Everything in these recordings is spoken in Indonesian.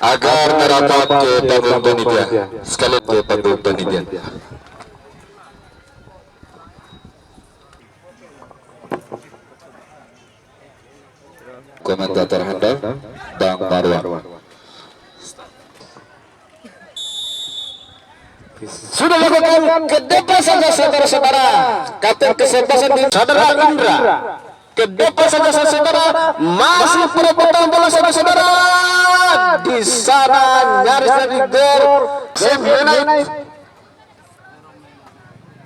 agar merapat ke panggung panitia. Sekali ke panggung panitia. Komentator handal Bang Marwan. Sudah lakukan ke depan saja saudara-saudara. Kapten kesebelasan saudara Indra. Ke depan saja saudara. Masih perebutan bola saudara-saudara. Di sana nyaris dari gol. Sembilan.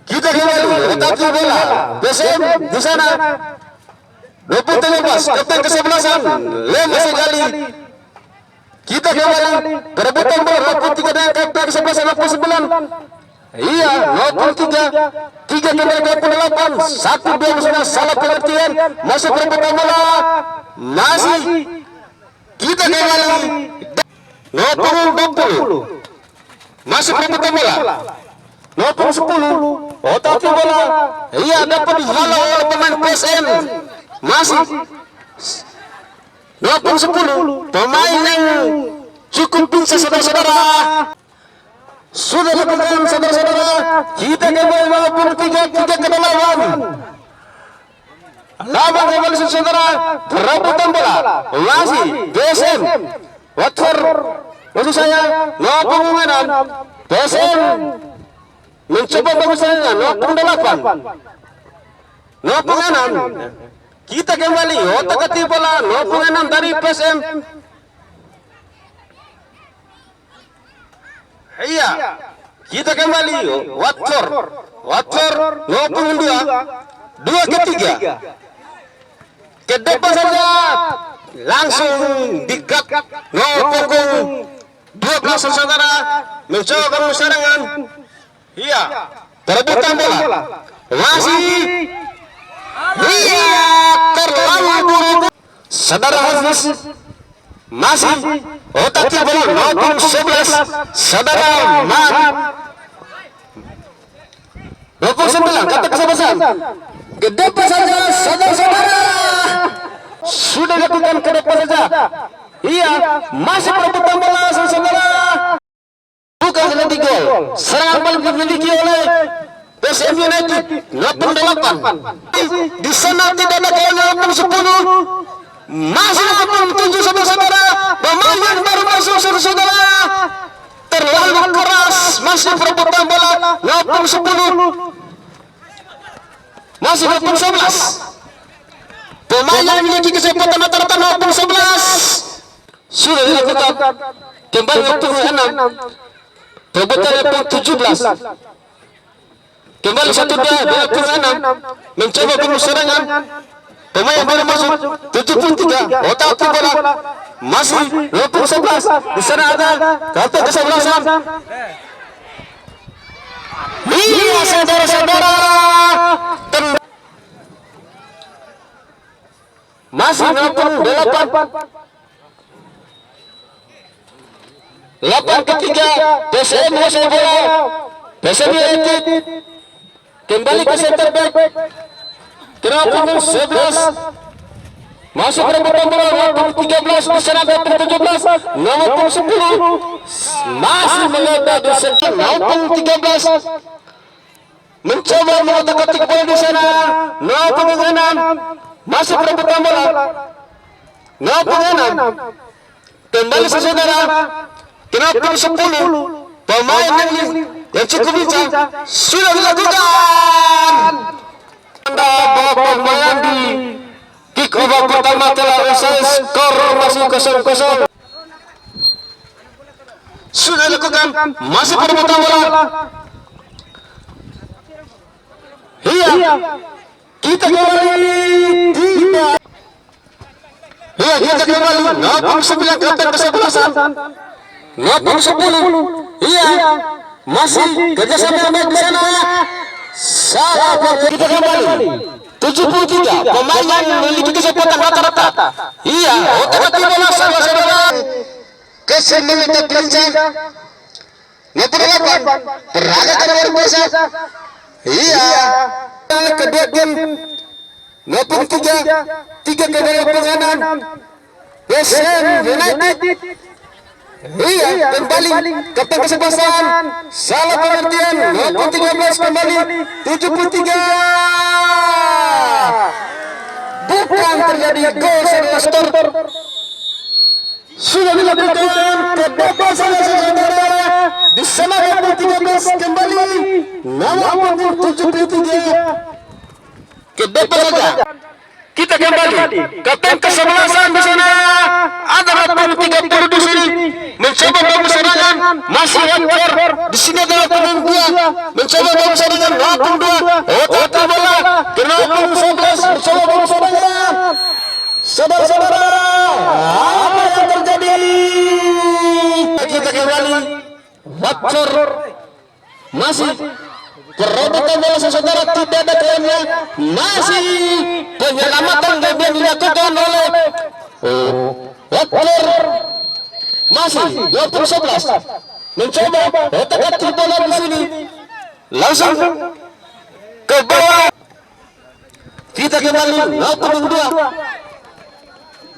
Kita kembali tetapi bola. BSM di sana. Luput terlepas. Kapten kesebelasan lemas sekali. Kita kembali perebutan bola 23 dengan kapten kesebelasan 89. Iya, 23 3 kembali 28 1-2 sudah salah pengertian. Masuk perebutan bola. Masih kita kembali 20 masuk perebutan bola 10. Oh tapi bola iya dapat dihalau oleh pemain PSM. Masih 20-10 pemain yang cukup pincang saudara-saudara. Sudah lakukan saudara-saudara. Kita kembali walaupun 3 ke lawan. Lawan kembali saudara. Perebutan bola masih BSM Watford maksud saya pengunganan BSM mencoba bagusnya 08 pengunganan. Kita kembali otak-atik bola 06 dari PSM. Iya, kita kembali Watford 02 2 ke 3 ke depan saja langsung dikat 12 saudara mencoba serangan. Iya, perebutan bola masih iya terlalu buruk saudara Hafiz. Masih otak bola 11 saudara Man 29 kata kesebelasan ke depan saja saudara-saudara. Sudah lakukan ke depan saja. Iya, masih perebutan bola saudara. Bukan nanti gol. Serangan paling dimiliki oleh PSM United 88. Di sana tidak ada gol 10. Masih 87 saudara. Pemain yang baru masuk saudara. Terlalu keras. Masih perebutan bola 10. Masih 11. Pemain yang memiliki kesempatan rata-rata 11. Sudah dilakukan kembali 6. Perebutan 17. Kembali 1-2 6. Mencoba serangan. Pemain yang baru masuk 73. Otak bola masih 11. Di sana ada kapten kesebelasan. Iya saudara-saudara. Masih 8 ke 3. PSM masih bola. PSM United kembali ke center back. Kenapa 11 masuk perebutan bola 13 di sana 17 nomor 10 masih meledak di sana 13 mencoba mengotak-atik bola di sana 6 masuk perebutan bola 6 kembali saudara kenapa 10 pemain yang cukup bincang sudah dilakukan. Bapak Mayandi kick off pertama telah usai, skor masih 0-0. Sudah dilakukan masih perebutan bola. Iya, kita kembali tidak. Iya, kita kembali 69 kapten kesebelasan 10. Iya, masih kerjasama yang baik di sana. Salah kita kembali 73 pemain yang memiliki kesempatan rata-rata. Iya, otak-atik bola saudara-saudara. Kesemuanya kerja. Nomor 8 peragatan luar biasa. Iya, kedua tim nomor 3 ke dalam penganan PSM United Iya, kembali kapten kesebelasan. Salah pengertian. Nomor 13 kembali 73. Bukan terjadi gol saudara. Sudah dilakukan kebebasan saudara. Di sana nomor 13 kembali nomor 73. Kebebasan. Kita kembali kapten kesebelasan di sana ada nomor 30 di sini mencoba membangun serangan masih Watford di sini adalah pemain 2 mencoba membangun serangan nomor 2 otak bola ke nomor 11 mencoba membangun serangan saudara-saudara apa yang terjadi kita kembali Watford masih perebutan bola saudara tidak ada kerennya masih penyelamatan yang dilakukan oleh Watford masih 11 mencoba otak-atik bola di sini langsung ke bawah kita kembali nomor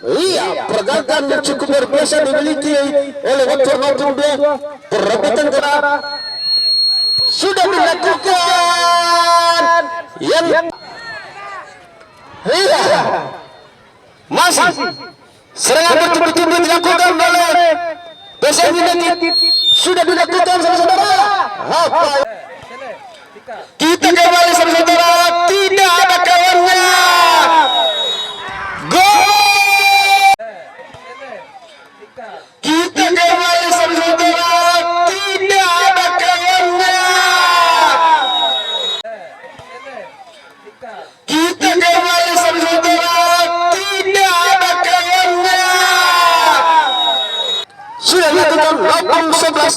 2 iya pergerakan yang cukup luar biasa dimiliki oleh Watford nomor 2 perebutan bola sudah dilakukan yang iya masih serangan bertubi-tubi dilakukan oleh Besar United sudah dilakukan saudara. Apa kita kembali saudara tidak ada kawannya gol kita kembali saudara tidak ada kawannya kita kembali saudara tidak ada kawannya sudah dilakukan nomor 11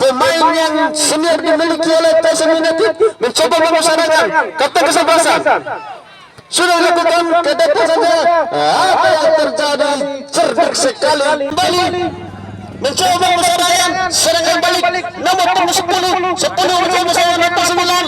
pemain yang senior dimiliki oleh Besar United mencoba memusnahkan kapten kesebelasan sudah dilakukan ke depan saja apa yang terjadi cerdik sekali kembali mencoba memusnahkan serangan balik nomor 10 mencoba bersama nomor 9